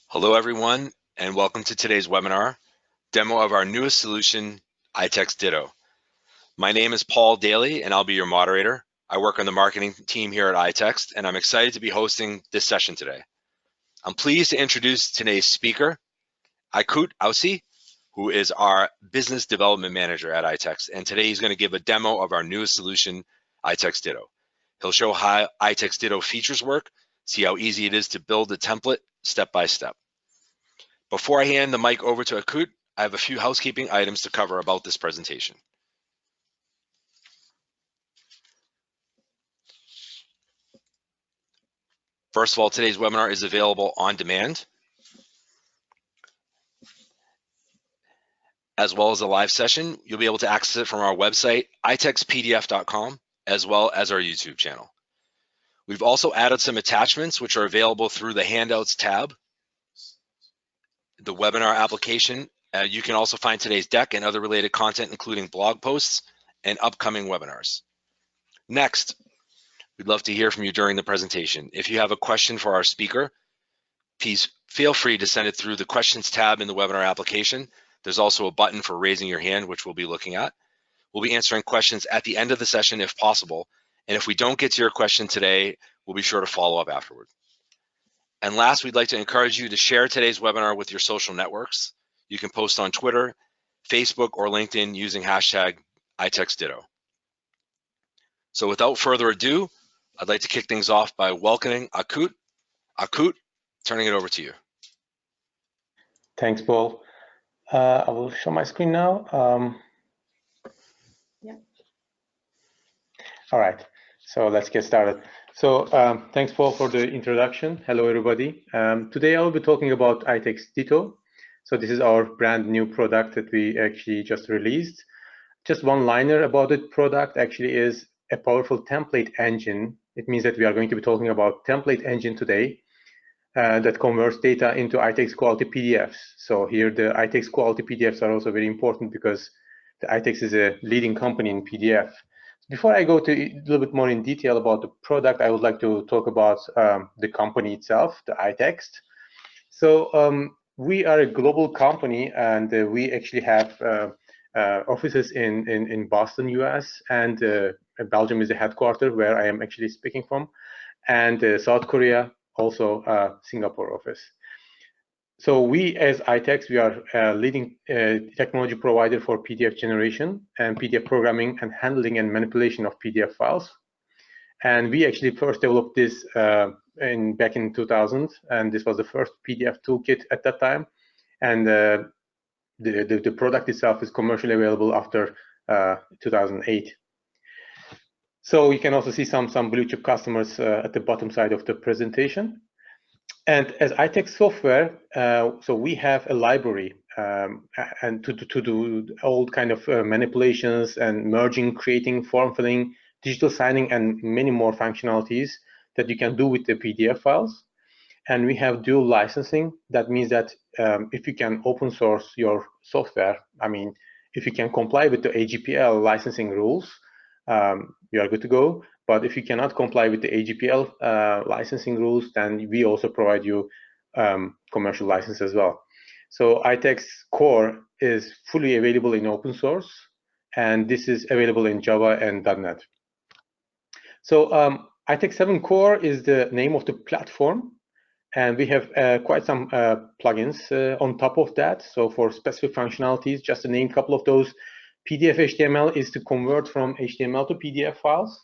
Hello, everyone, and welcome to today's webinar, demo of our newest solution, iText Ditto. My name is Paul Daly, and I'll be your moderator. I work on the marketing team here at iText, and I'm excited to be hosting this session today. I'm pleased to introduce today's speaker, Aykut Aussi, who is our business development manager at iText, and today he's going to give a demo of our newest solution, iText Ditto. He'll show how iText Ditto features work, see how easy it is to build the template step by step. Before I hand the mic over to Aykut, I have a few housekeeping items to cover about this presentation. First of all, today's webinar is available on demand, as well as a live session. You'll be able to access it from our website, itextpdf.com, as well as our YouTube channel. We've also added some attachments which are available through the Handouts tab, the webinar application. You can also find today's deck and other related content, including blog posts and upcoming webinars. Next, we'd love to hear from you during the presentation. If you have a question for our speaker, please feel free to send it through the questions tab in the webinar application. There's also a button for raising your hand, which we'll be looking at. We'll be answering questions at the end of the session if possible. And if we don't get to your question today, we'll be sure to follow up afterward. And last, we'd like to encourage you to share today's webinar with your social networks. You can post on Twitter, Facebook, or LinkedIn using hashtag iTextDitto. So without further ado, I'd like to kick things off by welcoming Aykut. Aykut, turning it over to you. Thanks, Paul. I will show my screen now. Yeah. All right, so let's get started. So thanks, Paul, for the introduction. Hello, everybody. Today I will be talking about iText Ditto. So this is our brand new product that we actually just released. Just one liner about the product actually is a powerful template engine. It means that we are going to be talking about template engine today that converts data into iText-quality PDFs. So here the iText-quality PDFs are also very important because the iText is a leading company in PDF. Before I go to a little bit more in detail about the product, I would like to talk about the company itself, the iText. So we are a global company, and we actually have offices in Boston, US, and Belgium is the headquarters where I am actually speaking from, and South Korea, also Singapore office. So we, as iText, we are a leading technology provider for PDF generation and PDF programming and handling and manipulation of PDF files. And we actually first developed this back in 2000, and this was the first PDF toolkit at that time. And the product itself is commercially available after 2008. So you can also see some blue chip customers at the bottom side of the presentation. And as iText software, so we have a library and to do all kind of manipulations and merging, creating, form filling, digital signing, and many more functionalities that you can do with the PDF files. And we have dual licensing. That means that if you can open source your software, I mean, if you can comply with the AGPL licensing rules, you are good to go. But if you cannot comply with the AGPL licensing rules, then we also provide you commercial license as well. So iText Core is fully available in open source, and this is available in Java and .NET. So iText 7 Core is the name of the platform, and we have quite some plugins on top of that. So for specific functionalities, just to name a couple of those, PDF HTML is to convert from HTML to PDF files.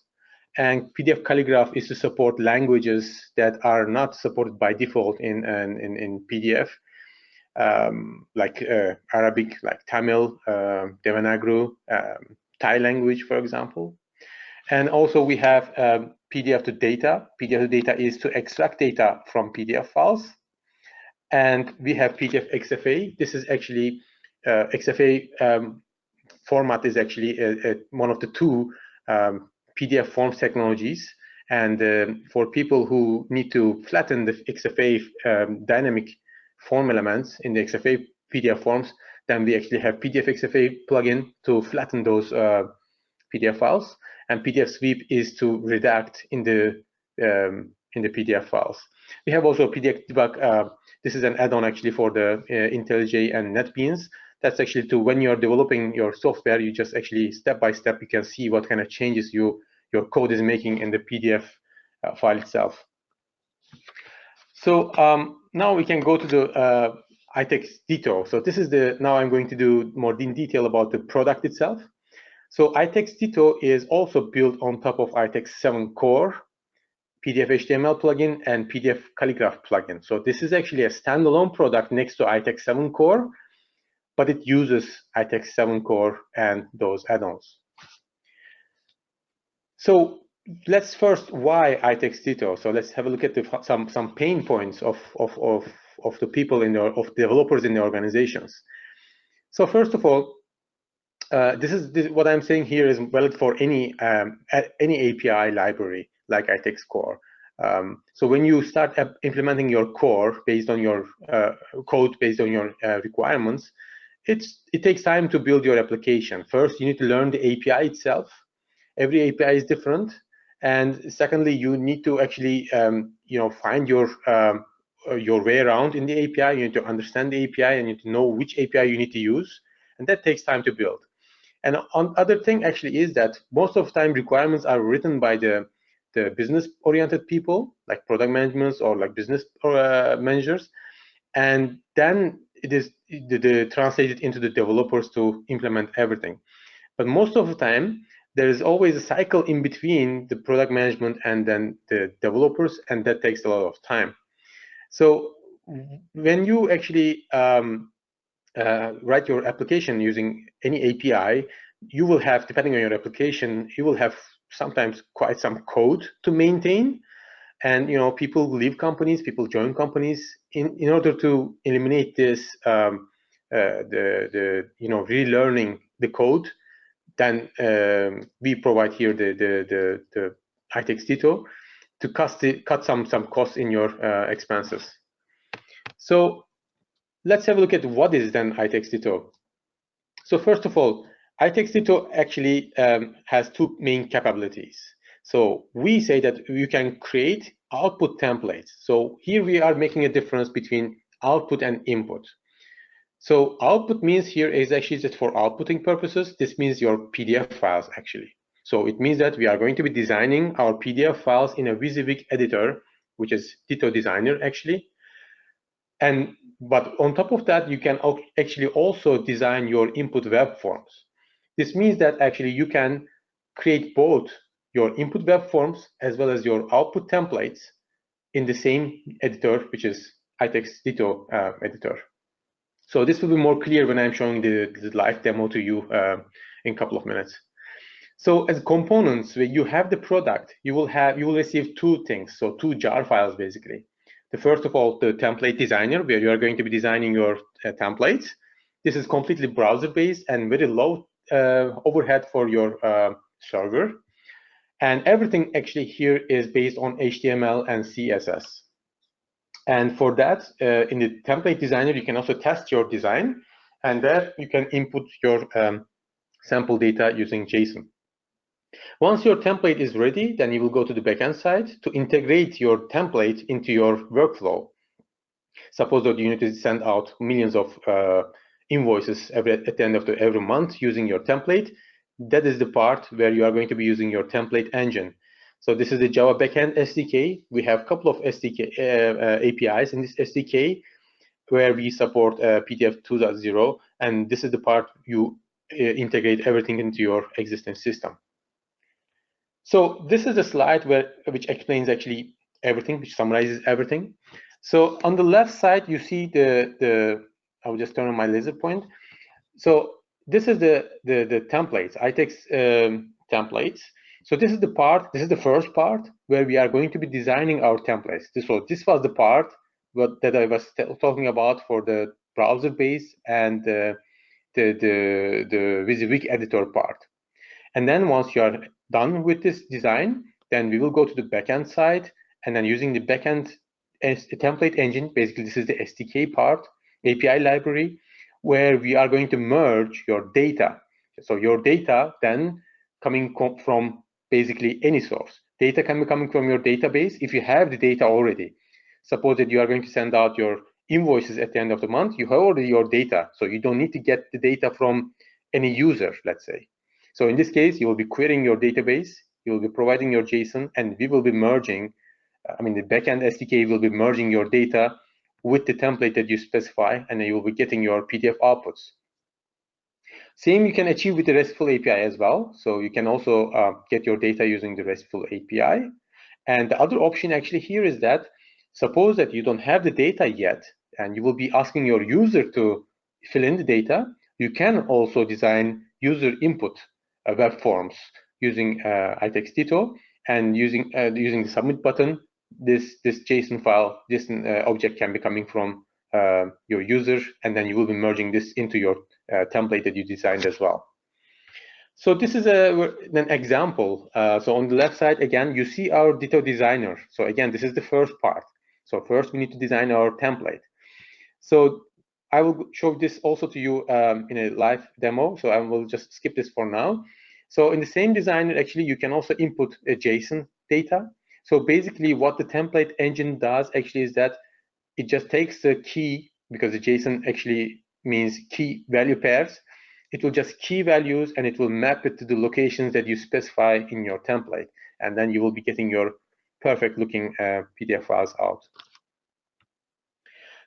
And PDF Calligraph is to support languages that are not supported by default in PDF, like Arabic, like Tamil, Devanagari, Thai language, for example. And also we have PDF to data. PDF to data is to extract data from PDF files. And we have PDF XFA. This is actually XFA format is actually one of the two PDF forms technologies, and for people who need to flatten the XFA dynamic form elements in the XFA PDF forms, then we actually have PDF XFA plugin to flatten those PDF files, and PDF sweep is to redact in the PDF files. We have also PDF debug. This is an add-on actually for the IntelliJ and NetBeans. That's actually to when you're developing your software, you just actually step by step, you can see what kind of changes your code is making in the PDF file itself. So now we can go to the iText-Ditto. So this is now I'm going to do more in detail about the product itself. So iText-Ditto is also built on top of iText 7 Core, PDF HTML plugin, and PDF Calligraph plugin. So this is actually a standalone product next to iText 7 Core, but it uses iText 7 Core and those add-ons. So let's first, why iText-Ditto? So let's have a look at some pain points of the people of developers in the organizations. So first of all, what I'm saying here is valid for any API library like iText Core. So when you start implementing your core based on your code based on your requirements, it takes time to build your application. First, you need to learn the API itself. Every API is different, and secondly, you need to actually find your way around in the API. You need to understand the API, and you need to know which API you need to use, and that takes time to build. And other thing actually is that most of the time requirements are written by the business-oriented people, like product management or like business managers, and then it is translated into the developers to implement everything. But most of the time, there is always a cycle in between the product management and then the developers, and that takes a lot of time. So when you actually write your application using any API, you will have, depending on your application, you will have sometimes quite some code to maintain. And people leave companies, people join companies. In order to eliminate this, relearning the code, then we provide here the iText-Ditto to cut some costs in your expenses. So let's have a look at what is then iText-Ditto. So first of all, iText-Ditto actually has two main capabilities. So we say that you can create output templates. So here we are making a difference between output and input. So output means here is actually just for outputting purposes. This means your PDF files actually. So it means that we are going to be designing our PDF files in a WYSIWYG editor, which is Ditto Designer actually. But on top of that, you can actually also design your input web forms. This means that actually you can create both your input web forms as well as your output templates in the same editor, which is iText-Ditto editor. So this will be more clear when I'm showing the live demo to you in a couple of minutes. So as components, when you have the product, you will receive two things, so two jar files basically. The first of all, the template designer, where you are going to be designing your templates. This is completely browser-based and very low overhead for your server. And everything actually here is based on HTML and CSS. And for that, in the template designer, you can also test your design, and there you can input your sample data using JSON. Once your template is ready, then you will go to the backend side to integrate your template into your workflow. Suppose that you need to send out millions of invoices at the end of every month using your template. That is the part where you are going to be using your template engine. So this is the Java backend SDK. We have a couple of SDK APIs in this SDK where we support PDF 2.0, and this is the part you integrate everything into your existing system. So this is a slide which explains actually everything, which summarizes everything. So on the left side, you see I will just turn on my laser point. So this is the templates, iText templates. So this is the first part where we are going to be designing our templates. This was the part that I was talking about for the browser-based and the WYSIWYG editor part. And then once you are done with this design, then we will go to the backend side, and then using the backend template engine, basically this is the SDK part, API library, where we are going to merge your data. So your data then coming from basically any source. Data can be coming from your database if you have the data already. suppose that you are going to send out your invoices at the end of the month, you have already your data, so you don't need to get the data from any user, let's say. So in this case, you will be querying your database, you will be providing your JSON, and we will be merging, the backend SDK will be merging your data with the template that you specify, and then you will be getting your PDF outputs. Same you can achieve with the RESTful API as well. So you can also get your data using the RESTful API. And the other option actually here is that suppose that you don't have the data yet, and you will be asking your user to fill in the data, you can also design user input web forms using iText-Ditto, and using the submit button, this JSON file, this object can be coming from your user, and then you will be merging this into your template that you designed as well. So this is an example. So on the left side, again, you see our Ditto designer. So again, this is the first part. So first we need to design our template. So I will show this also to you in a live demo. So I will just skip this for now. So in the same designer, actually, you can also input a JSON data. So basically what the template engine does actually is that it just takes the key, because the JSON actually means key value pairs. It will just key values, and it will map it to the locations that you specify in your template. And then you will be getting your perfect looking PDF files out.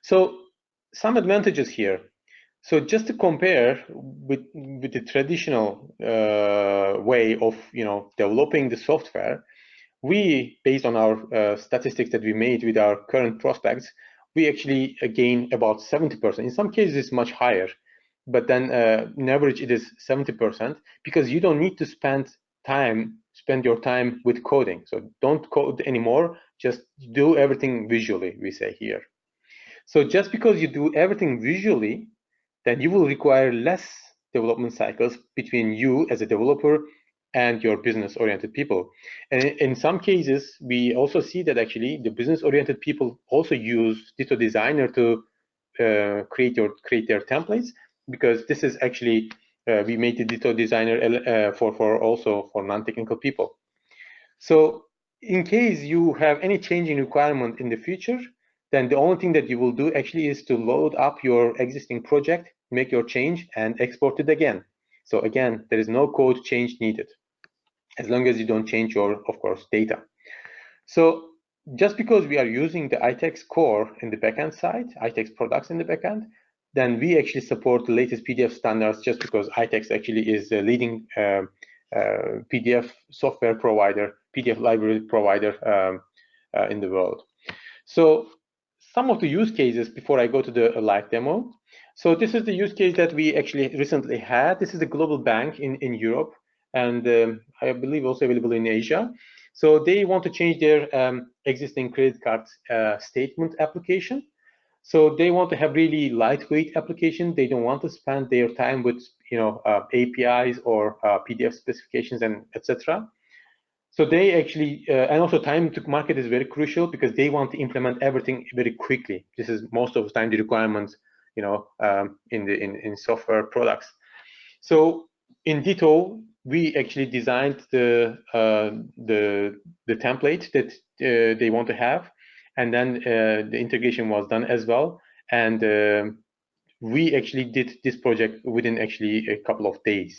So some advantages here. So just to compare with the traditional way of developing the software, we, based on our statistics that we made with our current prospects, we actually gain about 70%. In some cases, it's much higher, but then on average, it is 70%, because you don't need to spend your time with coding. So don't code anymore, just do everything visually, we say here. So just because you do everything visually, then you will require less development cycles between you as a developer and your business-oriented people. And in some cases, we also see that actually the business-oriented people also use Ditto Designer to create their templates, because this is actually we made the Ditto Designer for non-technical people. So in case you have any changing requirement in the future, then the only thing that you will do actually is to load up your existing project, make your change, and export it again. So again, there is no code change needed, as long as you don't change your, of course, data. So just because we are using the iText core in the backend side, iText products in the backend, then we actually support the latest PDF standards, just because iText actually is the leading PDF software provider, PDF library provider in the world. So some of the use cases before I go to the live demo. So this is the use case that we actually recently had. This is a global bank in Europe, and I believe also available in Asia. So they want to change their existing credit card statement application. So they want to have really lightweight application. They don't want to spend their time with APIs or PDF specifications and etc. So they actually, and also time to market is very crucial, because they want to implement everything very quickly. This is most of the time the requirements, in software products. So in Ditto, we actually designed the template that they want to have, and then the integration was done as well. And we actually did this project within actually a couple of days.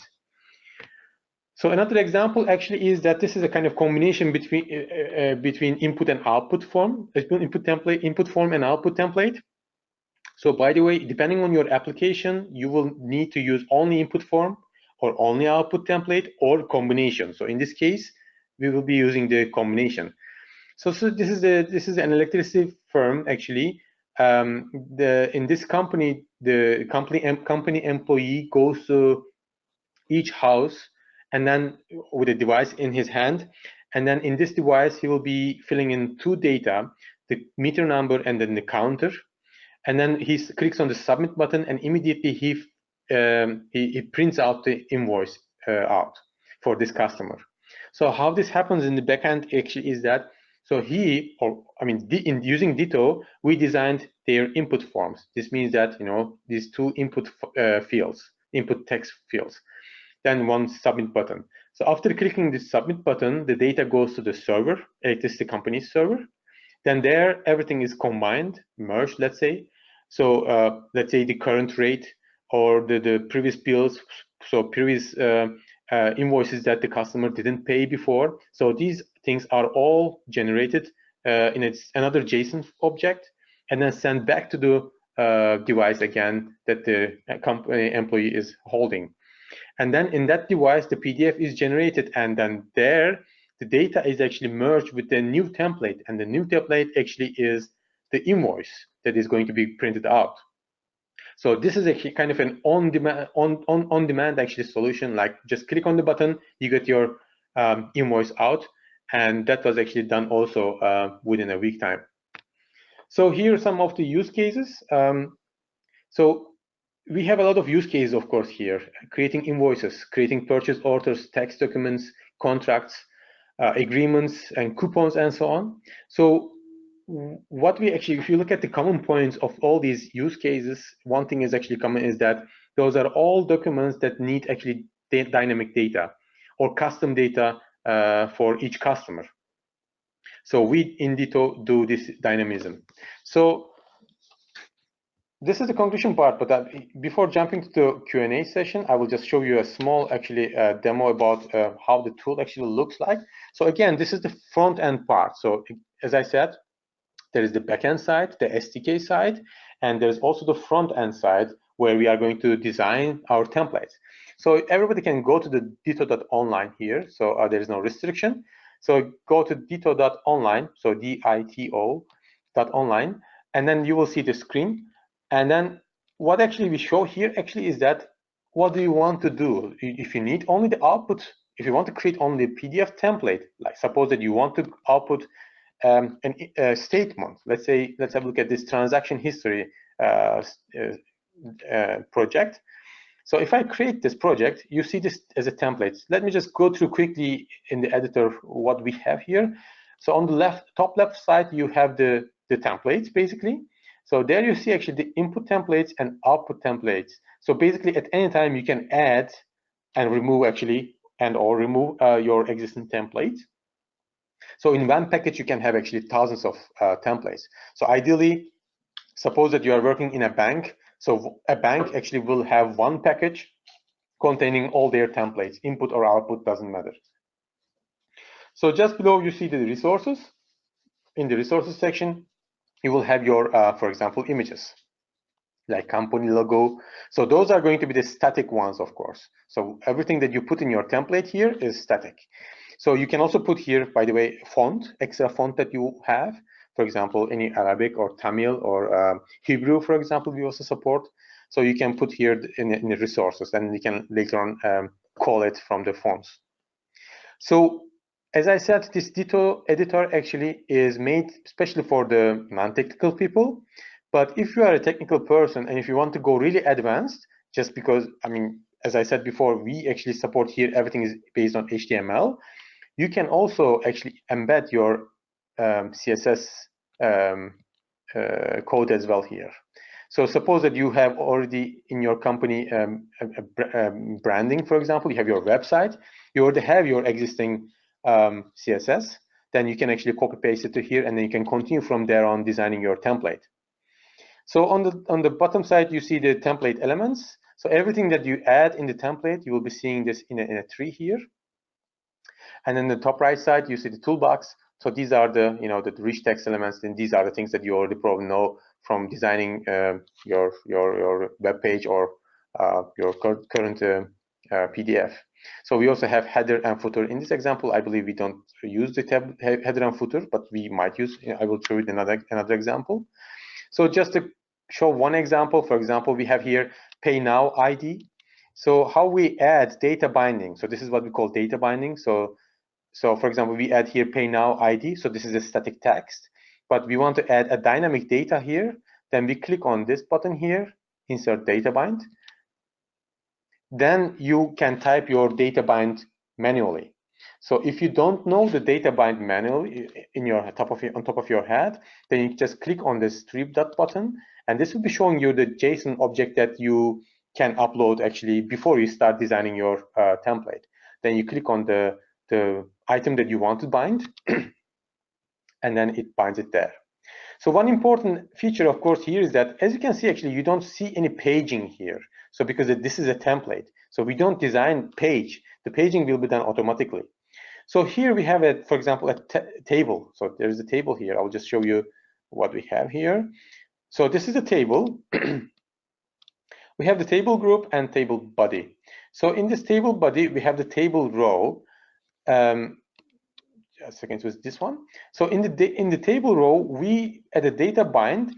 So another example actually is that this is a kind of combination between input and output form, input form and output template. So by the way, depending on your application, you will need to use only input form or only output template or combination. So in this case, we will be using the combination. So this is an electricity firm actually. In this company, the company employee goes to each house, and then with a device in his hand, and then in this device he will be filling in two data, the meter number and then the counter, and then he clicks on the submit button, and immediately he prints out the invoice out for this customer. So how this happens in the backend actually is that, so in using Ditto, we designed their input forms. This means that these two input fields, input text fields, then one submit button. So after clicking the submit button, the data goes to the server, electricity company's server. Then there, everything is combined, merged, let's say. So let's say the current rate or the previous bills, so previous invoices that the customer didn't pay before. So these things are all generated in another JSON object and then sent back to the device again that the company employee is holding. And then in that device, the PDF is generated, and then there, the data is actually merged with the new template, and the new template actually is the invoice that is going to be printed out. So this is actually kind of an on-demand actually solution. Like just click on the button, you get your invoice out, and that was actually done also within a week time. So here are some of the use cases. So we have a lot of use cases, of course, here, creating invoices, creating purchase orders, tax documents, contracts, agreements, and coupons, and so on. So what we actually, if you look at the common points of all these use cases, one thing is actually common is that those are all documents that need actually dynamic data or custom data for each customer. So we in Ditto do this dynamism. So this is the conclusion part, but before jumping to the Q&A session, I will just show you a small actually demo about how the tool actually looks like. So again, this is the front end part. So as I said, there is the backend side, the SDK side, and there's also the front end side where we are going to design our templates. So everybody can go to the ditto.online here. So there is no restriction. So go to ditto.online, so DITO.online, and then you will see the screen. And then what actually we show here actually is that what do you want to do? If you need only the output, if you want to create only a PDF template, like suppose that you want to output a statement. Let's have a look at this transaction history project. So if I create this project, you see this as a template. Let me just go through quickly in the editor what we have here. So on the top left side, you have the templates basically. So there you see actually the input templates and output templates. So basically at any time you can add and remove actually or remove your existing templates. So in one package, you can have actually thousands of templates. So ideally, suppose that you are working in a bank. So a bank actually will have one package containing all their templates, input or output, doesn't matter. So just below, you see the resources. In the resources section, you will have your, for example, images, like company logo. So those are going to be the static ones, of course. So everything that you put in your template here is static. So you can also put here, by the way, font, extra font that you have. For example, any Arabic or Tamil or Hebrew, for example, we also support. So you can put here in the resources, and you can later on call it from the fonts. So as I said, this Ditto editor actually is made especially for the non-technical people. But if you are a technical person and if you want to go really advanced, just because, I mean, as I said before, we actually support here, everything is based on HTML. You can also actually embed your CSS code as well here. So suppose that you have already in your company branding, for example, you have your website, you already have your existing CSS, then you can actually copy paste it to here, and then you can continue from there on designing your template. So on the bottom side, you see the template elements. So everything that you add in the template, you will be seeing this in a tree here. And then the top right side, you see the toolbox. So these are the the rich text elements, and these are the things that you already probably know from designing your web page or your current PDF. So we also have header and footer. In this example, I believe we don't use the header and footer, but we might use. I will show you another example. So just to show one example, for example, we have here Pay Now ID. So how we add data binding. So this is what we call data binding. So for example, we add here Pay Now ID. So this is a static text, but we want to add a dynamic data here. Then we click on this button here, insert data bind. Then you can type your data bind manually. So if you don't know the data bind manually on top of your head, then you just click on the strip dot button, and this will be showing you the JSON object that you can upload actually before you start designing your template. Then you click on the item that you want to bind, and then it binds it there. So one important feature, of course, here is that, as you can see, actually, you don't see any paging here. So because this is a template, so we don't design page. The paging will be done automatically. So here we have, for example, a table. So there's a table here. I'll just show you what we have here. So this is a table. We have the table group and table body. So in this table body, we have the table row. Just a second, with this one. So in the table row, we add a data bind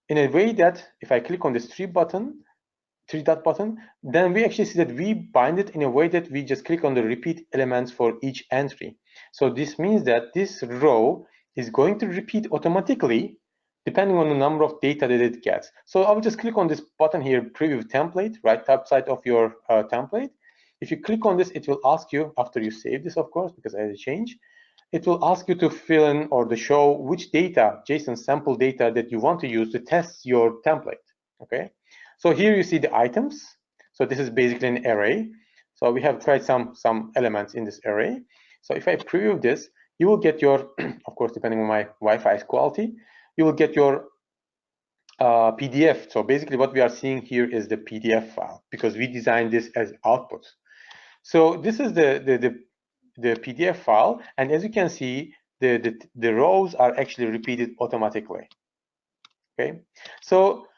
in a way that if I click on this three dot button, then we actually see that we bind it in a way that we just click on the repeat elements for each entry. So this means that this row is going to repeat automatically depending on the number of data that it gets. So I'll just click on this button here, preview template, right top side of your template. If you click on this, it will ask you, after you save this, of course, because I had a change, it will ask you to fill in or to show which data, JSON sample data that you want to use to test your template, okay? So here you see the items. So this is basically an array. So we have tried some elements in this array. So if I preview this, you will get your, of course, depending on my Wi-Fi quality, you will get your PDF. So basically what we are seeing here is the PDF file because we designed this as output. So this is the PDF file, and as you can see, the rows are actually repeated automatically. Okay, so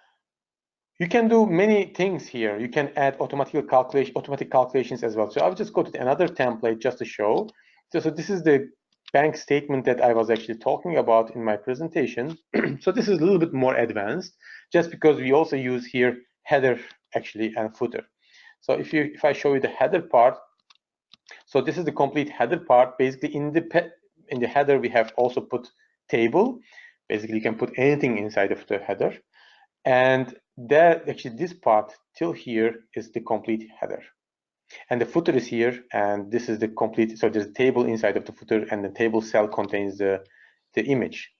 you can do many things here. You can add automatic calculations as well. So I'll just go to another template just to show. So this is the bank statement that I was actually talking about in my presentation. So this is a little bit more advanced, just because we also use here header actually and footer. So if I show you the header part, so this is the complete header part. Basically, in the header we have also put table. Basically, you can put anything inside of the header, and there actually this part till here is the complete header. And the footer is here, and this is the complete, so there's a table inside of the footer, and the table cell contains the image.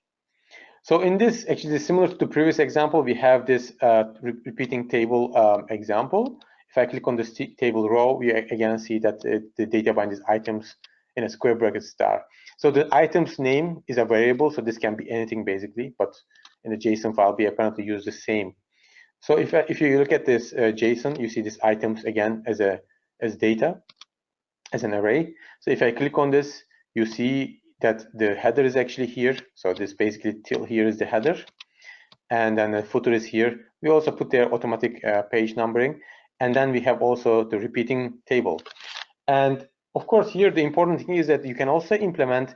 So in this, actually similar to the previous example, we have this repeating table example. If I click on this table row, we again see that the data bind is items in a square bracket star. So the items name is a variable, so this can be anything basically, but in the JSON file, we apparently use the same. So if you look at this JSON, you see this items again as data, as an array. So if I click on this, you see that the header is actually here. So this basically till here is the header, and then the footer is here. We also put their automatic page numbering, and then we have also the repeating table. And of course, here the important thing is that you can also implement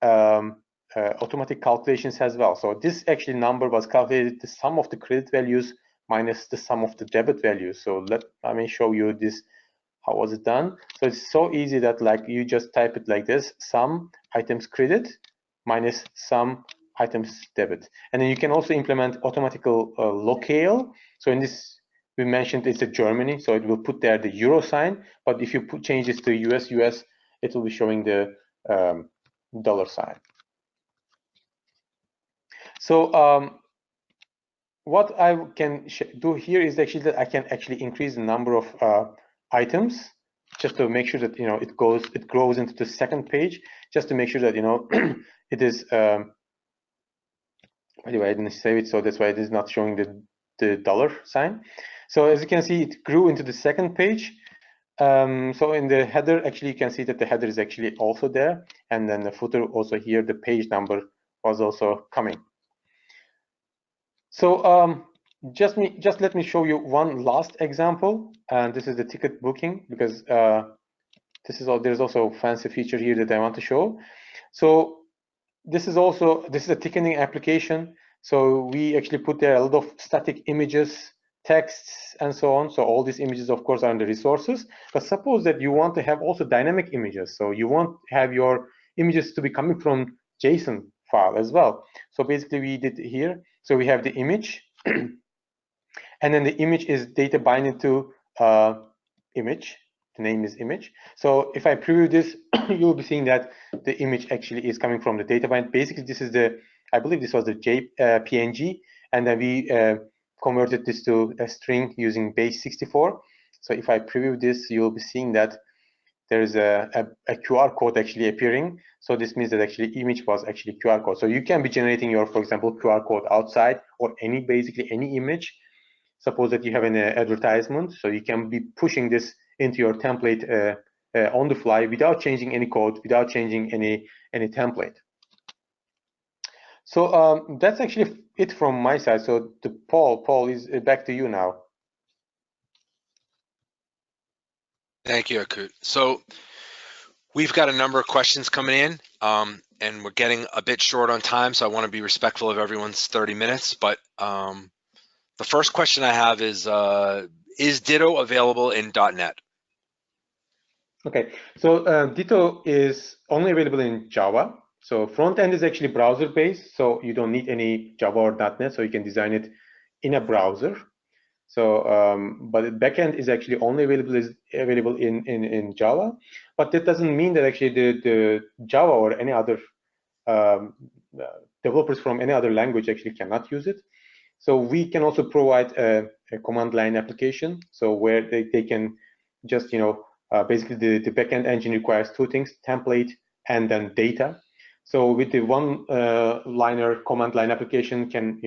automatic calculations as well. So this actually number was calculated the sum of the credit values minus the sum of the debit values. So let me show you this. How was it done? So it's so easy that like you just type it like this: sum items credit minus sum items debit. And then you can also implement automatical locale. So in this, we mentioned it's a Germany, so it will put there the euro sign. But if you change this to US, it will be showing the dollar sign. So what I can do here is actually that I can actually increase the number of items, just to make sure that it grows into the second page, just to make sure that it is. By the way, I didn't save it, so that's why it is not showing the dollar sign. So as you can see, it grew into the second page. So in the header, actually, you can see that the header is actually also there, and then the footer also here, the page number was also coming. So just let me show you one last example, and this is the ticket booking, because there's also a fancy feature here that I want to show. So this is a ticketing application. So we actually put there a lot of static images, texts, and so on. So all these images, of course, are in the resources. But suppose that you want to have also dynamic images. So you want to have your images to be coming from JSON file as well. So basically, we did here. So we have the image, and then the image is data binding to image. The name is image. So if I preview this, you'll be seeing that the image actually is coming from the data bind. Basically, this is I believe this was the PNG, and then we converted this to a string using base 64. So if I preview this, you'll be seeing that there is a QR code actually appearing. So this means that actually image was actually QR code. So you can be generating your, for example, QR code outside or basically any image. Suppose that you have an advertisement, so you can be pushing this into your template on the fly without changing any code, without changing any template. So that's actually it from my side. So Paul is back to you now. Thank you, Akut. So we've got a number of questions coming in, and we're getting a bit short on time, so I want to be respectful of everyone's 30 minutes. But the first question I have is Ditto available in .NET? Okay, so Ditto is only available in Java. So front end is actually browser based, so you don't need any Java or .NET, so you can design it in a browser. So, but the backend is actually only available in Java, but that doesn't mean that actually the Java or any other developers from any other language actually cannot use it. So we can also provide a command line application, so where they can just, basically the backend engine requires two things: template and then data. So with the one liner command line application can,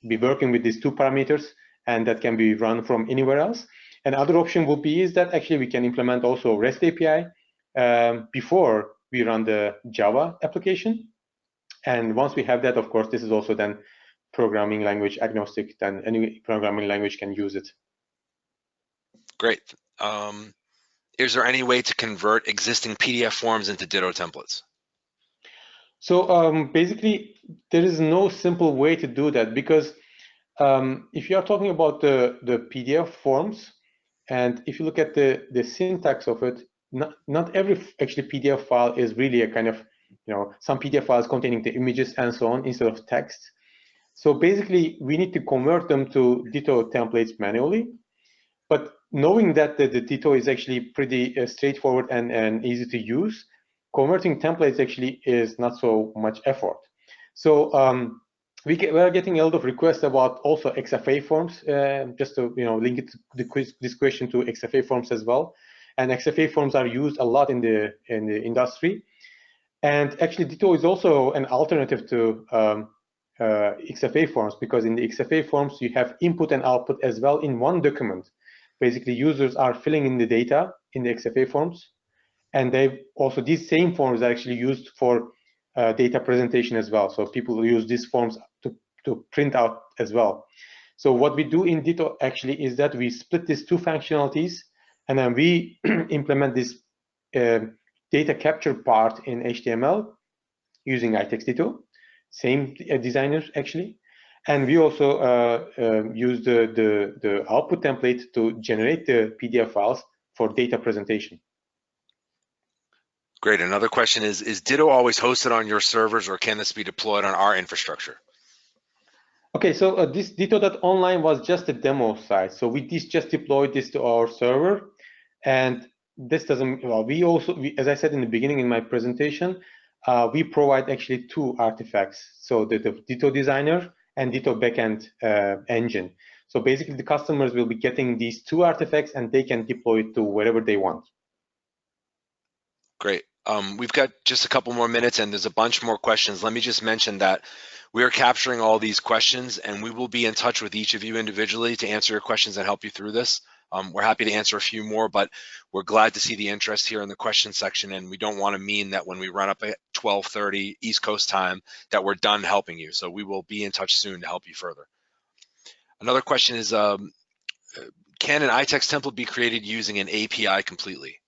be working with these two parameters, and that can be run from anywhere else. Another option would be is that actually we can implement also REST API before we run the Java application. And once we have that, of course, this is also then programming language agnostic, then any programming language can use it. Great. Is there any way to convert existing PDF forms into Ditto templates? So basically, there is no simple way to do that, because if you are talking about the PDF forms, and if you look at the syntax of it, not every actually PDF file is really a kind of, some PDF files containing the images and so on instead of text. So basically, we need to convert them to Ditto templates manually. But knowing that the Ditto is actually pretty straightforward and easy to use, converting templates actually is not so much effort. So we are getting a lot of requests about also XFA forms, just to link it this question to XFA forms as well. And XFA forms are used a lot in the industry. And actually, Ditto is also an alternative to XFA forms, because in the XFA forms you have input and output as well in one document. Basically, users are filling in the data in the XFA forms, and these same forms are actually used for data presentation as well. So people use these forms to print out as well. So what we do in Ditto actually is that we split these two functionalities, and then we implement this data capture part in HTML using iText-Ditto, same designers actually. And we also use the output template to generate the PDF files for data presentation. Great. Another question is Ditto always hosted on your servers, or can this be deployed on our infrastructure? Okay, so this Ditto.online was just a demo site. So we just deployed this to our server, and this doesn't, as I said in the beginning in my presentation, we provide actually two artifacts. So the Ditto designer and Ditto backend engine. So basically the customers will be getting these two artifacts, and they can deploy it to wherever they want. Great. We've got just a couple more minutes, and there's a bunch more questions. Let me just mention that we are capturing all these questions, and we will be in touch with each of you individually to answer your questions and help you through this. We're happy to answer a few more, but we're glad to see the interest here in the question section, and we don't want to mean that when we run up at 12:30 East Coast time that we're done helping you. So we will be in touch soon to help you further. Another question is, can an iText template be created using an API completely?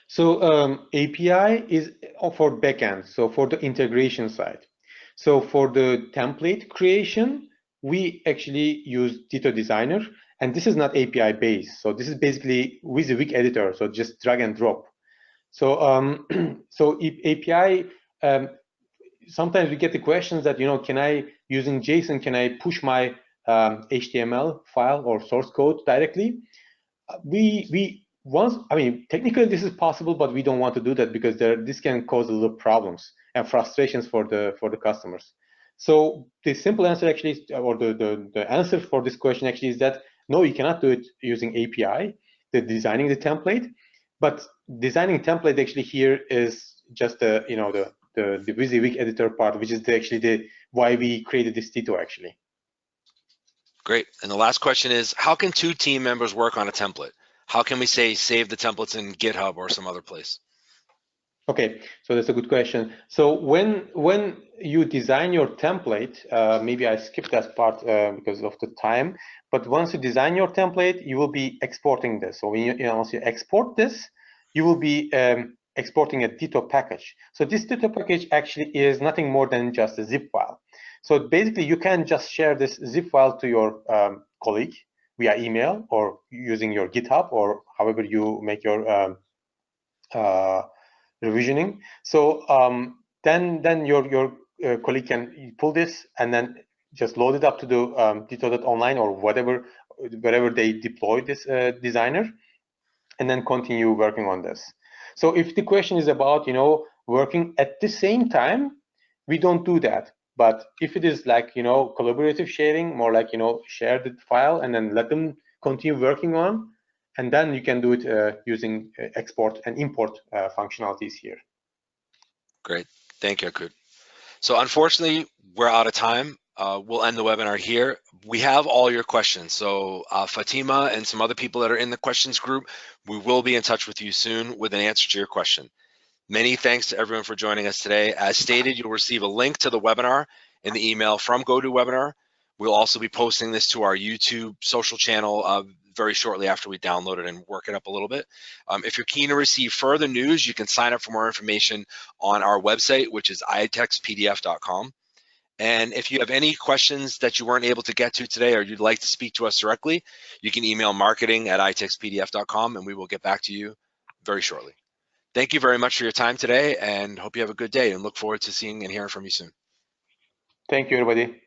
So API is for backend, so for the integration side. So for the template creation, we actually use Ditto Designer, and this is not API based. So this is basically WYSIWYG editor, so just drag and drop. So so API, sometimes we get the questions that, can I, using JSON, can I push my HTML file or source code directly? Technically this is possible, but we don't want to do that because this can cause a lot of problems and frustrations for the customers. So the simple answer actually, or the answer for this question actually is that no, you cannot do it using API. the designing the template. But designing template actually here is just the the WYSIWYG editor part, which is actually why we created this Tito actually. Great. And the last question is, how can two team members work on a template? How can we say save the templates in GitHub or some other place? Okay, so that's a good question. So when you design your template, maybe I skipped that part because of the time, but once you design your template, you will be exporting this. So when once you export this, you will be exporting a Tito package. So this Tito package actually is nothing more than just a zip file. So basically, you can just share this zip file to your colleague via email or using your GitHub or however you make your revisioning. So then your colleague can pull this and then just load it up to the Tito.online or wherever they deploy this designer, and then continue working on this. So if the question is about working at the same time, we don't do that. But if it is like collaborative sharing, more like share the file and then let them continue working on, and then you can do it using export and import functionalities here. Great, thank you, Akut. So unfortunately, we're out of time. We'll end the webinar here. We have all your questions. So Fatima and some other people that are in the questions group, we will be in touch with you soon with an answer to your question. Many thanks to everyone for joining us today. As stated, you'll receive a link to the webinar in the email from GoToWebinar. We'll also be posting this to our YouTube social channel very shortly after we download it and work it up a little bit. If you're keen to receive further news, you can sign up for more information on our website, which is iText-PDF.com. And if you have any questions that you weren't able to get to today or you'd like to speak to us directly, you can email marketing@iTextPDF.com and we will get back to you very shortly. Thank you very much for your time today and hope you have a good day and look forward to seeing and hearing from you soon. Thank you, everybody.